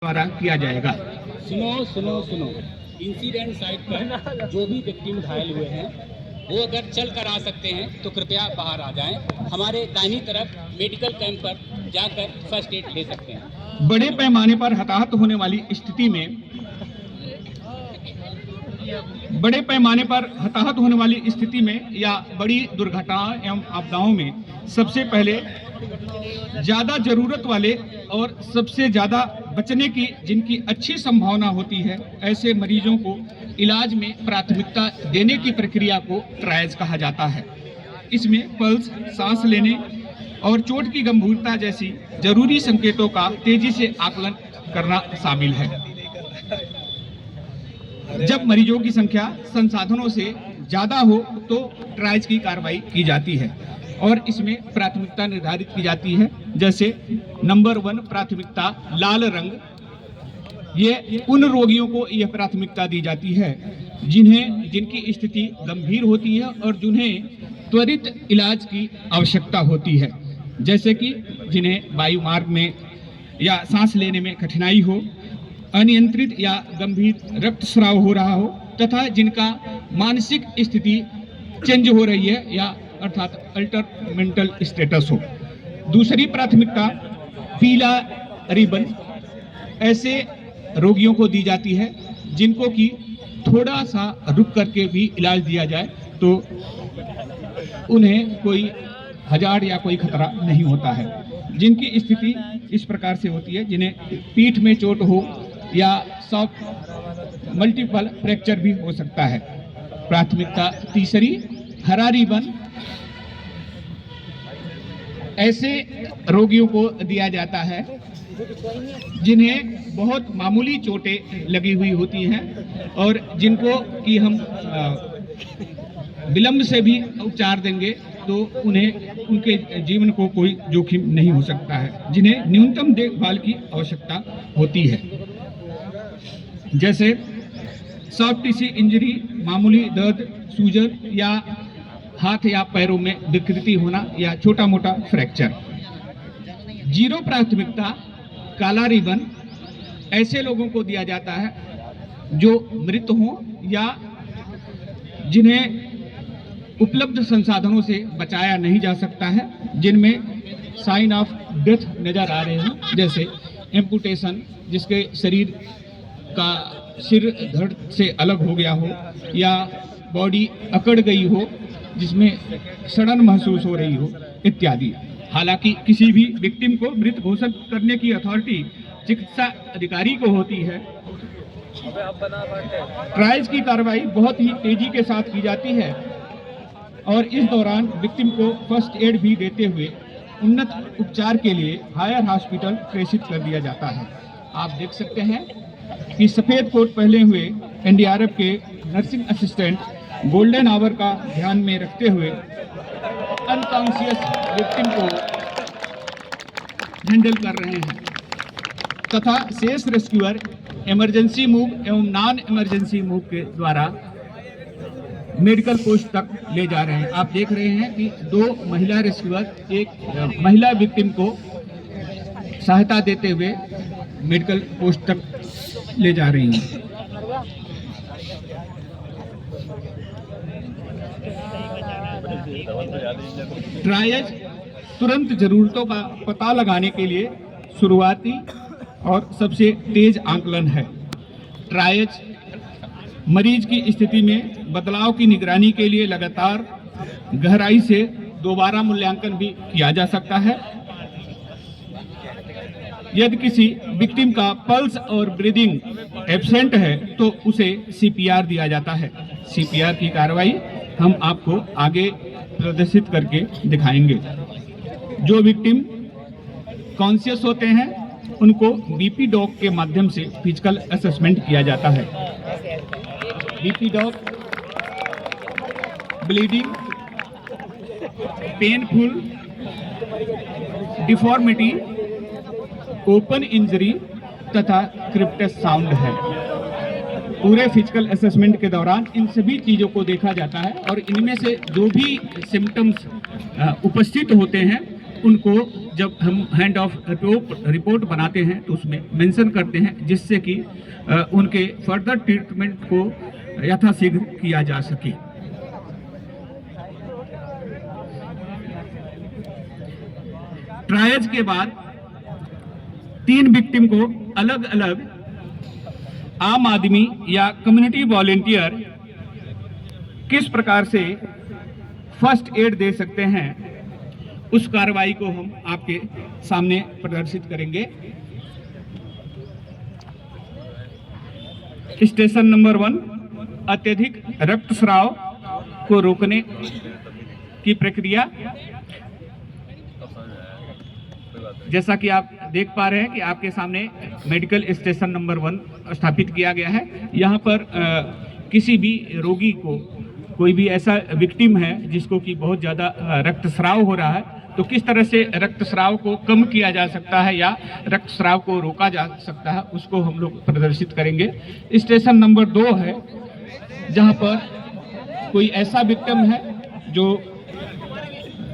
द्वारा किया जाएगा। सुनो इंसिडेंट साइट पर जो भी विक्टिम घायल हुए हैं वो अगर चल कर आ सकते हैं तो कृपया बाहर आ जाएं। हमारे दाहिनी तरफ मेडिकल कैंप पर जाकर फर्स्ट एड ले सकते हैं। बड़े पैमाने पर हताहत होने वाली स्थिति में या बड़ी दुर्घटनाओं एवं आपदाओं में सबसे पहले ज़्यादा ज़रूरत वाले और सबसे ज़्यादा बचने की जिनकी अच्छी संभावना होती है ऐसे मरीजों को इलाज में प्राथमिकता देने की प्रक्रिया को ट्रायज कहा जाता है। इसमें पल्स, सांस लेने और चोट की गंभीरता जैसी जरूरी संकेतों का तेजी से आकलन करना शामिल है। जब मरीजों की संख्या संसाधनों से ज़्यादा हो तो ट्रायज की कार्रवाई की जाती है और इसमें प्राथमिकता निर्धारित की जाती है। जैसे नंबर 1 प्राथमिकता लाल रंग, ये उन रोगियों को यह प्राथमिकता दी जाती है जिनकी स्थिति गंभीर होती है और जिन्हें त्वरित इलाज की आवश्यकता होती है, जैसे कि जिन्हें वायु मार्ग में या सांस लेने में कठिनाई हो, अनियंत्रित या गंभीर रक्तस्राव हो रहा हो तथा जिनका मानसिक स्थिति चेंज हो रही है या अर्थात अल्टर मेंटल स्टेटस हो। दूसरी प्राथमिकता पीला रिबन ऐसे रोगियों को दी जाती है जिनको कि थोड़ा सा रुक करके भी इलाज दिया जाए तो उन्हें कोई हजार्ड या कोई खतरा नहीं होता है। जिनकी स्थिति इस प्रकार से होती है, जिन्हें पीठ में चोट हो या सॉफ्ट मल्टीपल फ्रैक्चर भी हो सकता है। प्राथमिकता तीसरी हरा रिबन ऐसे रोगियों को दिया जाता है जिन्हें बहुत मामूली चोटें लगी हुई होती हैं और जिनको कि हम विलंब से भी उपचार देंगे तो उन्हें उनके जीवन को कोई जोखिम नहीं हो सकता है, जिन्हें न्यूनतम देखभाल की आवश्यकता होती है। जैसे सॉफ्ट टिश्यू इंजरी, मामूली दर्द, सूजन या हाथ या पैरों में विकृति होना या छोटा मोटा फ्रैक्चर। 0 प्राथमिकता काला रिबन ऐसे लोगों को दिया जाता है जो मृत हों या जिन्हें उपलब्ध संसाधनों से बचाया नहीं जा सकता है, जिनमें साइन ऑफ डेथ नजर आ रहे हैं, जैसे एम्पुटेशन, जिसके शरीर का सिर धड़ से अलग हो गया हो या बॉडी अकड़ गई हो जिसमें सड़न महसूस हो रही हो इत्यादि। हालांकि किसी भी विक्टिम को मृत घोषित करने की अथॉरिटी चिकित्सा अधिकारी को होती है। ट्रायल्स की कार्रवाई बहुत ही तेजी के साथ की जाती है और इस दौरान विक्टिम को फर्स्ट एड भी देते हुए उन्नत उपचार के लिए हायर हॉस्पिटल प्रेषित कर दिया जाता है। आप देख सकते हैं कि सफेद कोट पहने हुए एनडीआरएफ के नर्सिंग असिस्टेंट गोल्डन आवर का ध्यान में रखते हुए अनकॉन्शियस विक्टिम को हैंडल कर रहे हैं तथा शेष रेस्क्यूअर इमरजेंसी मूव एवं नॉन इमरजेंसी मूव के द्वारा मेडिकल पोस्ट तक ले जा रहे हैं। आप देख रहे हैं कि 2 महिला रेस्क्यूअर एक महिला विक्टिम को सहायता देते हुए मेडिकल पोस्ट तक ले जा रही हैं। ट्रायज तुरंत जरूरतों का पता लगाने के लिए शुरुआती और सबसे तेज आकलन है। ट्रायज मरीज की स्थिति में बदलाव की निगरानी के लिए लगातार गहराई से दोबारा मूल्यांकन भी किया जा सकता है। यदि किसी विक्टिम का पल्स और ब्रीदिंग एब्सेंट है तो उसे सीपीआर दिया जाता है। सीपीआर की कार्रवाई हम आपको आगे प्रदर्शित करके दिखाएंगे। जो विक्टिम कॉन्शियस होते हैं उनको बीपी डॉग के माध्यम से फिजिकल असेसमेंट किया जाता है। BP dog bleeding, painful, deformity, open injury तथा क्रिप्टस साउंड है। पूरे फिजिकल असेसमेंट के दौरान इन सभी चीज़ों को देखा जाता है और इनमें से जो भी सिम्टम्स उपस्थित होते हैं उनको जब हम हैंड ऑफ रिपोर्ट बनाते हैं तो उसमें मेंशन करते हैं, जिससे कि उनके फर्दर ट्रीटमेंट को यथाशीघ्र किया जा सके। ट्रायज के बाद 3 विक्टिम को अलग अलग आम आदमी या कम्युनिटी वॉलेंटियर किस प्रकार से फर्स्ट एड दे सकते हैं, उस कार्रवाई को हम आपके सामने प्रदर्शित करेंगे। स्टेशन नंबर 1, अत्यधिक रक्तस्राव को रोकने की प्रक्रिया। जैसा कि आप देख पा रहे हैं कि आपके सामने मेडिकल स्टेशन नंबर 1 स्थापित किया गया है। यहाँ पर किसी भी रोगी को, कोई भी ऐसा विक्टिम है जिसको कि बहुत ज़्यादा रक्तस्राव हो रहा है, तो किस तरह से रक्तस्राव को कम किया जा सकता है या रक्तस्राव को रोका जा सकता है, उसको हम लोग प्रदर्शित करेंगे। स्टेशन नंबर 2 है, जहाँ पर कोई ऐसा विक्टिम है जो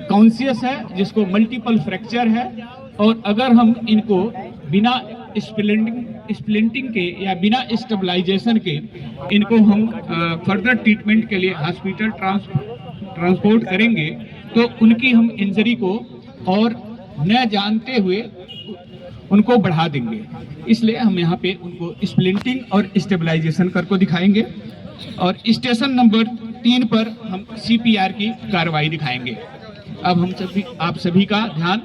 कॉन्शियस है, जिसको मल्टीपल फ्रैक्चर है, और अगर हम इनको बिना स्प्लिंटिंग के या बिना स्टेबलाइजेशन के इनको हम फर्दर ट्रीटमेंट के लिए हॉस्पिटल ट्रांसपोर्ट करेंगे तो उनकी हम इंजरी को और न जानते हुए उनको बढ़ा देंगे। इसलिए हम यहाँ पे उनको स्प्लिंटिंग और स्टेबलाइजेशन करके दिखाएंगे। और स्टेशन नंबर 3 पर हम CPR की कार्रवाई दिखाएंगे। अब हम आप सभी का ध्यान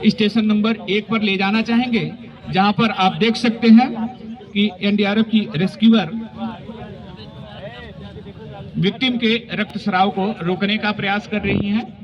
स्टेशन नंबर 1 पर ले जाना चाहेंगे, जहां पर आप देख सकते हैं कि NDRF की रेस्क्यूअर विक्टिम के रक्तस्राव को रोकने का प्रयास कर रही हैं।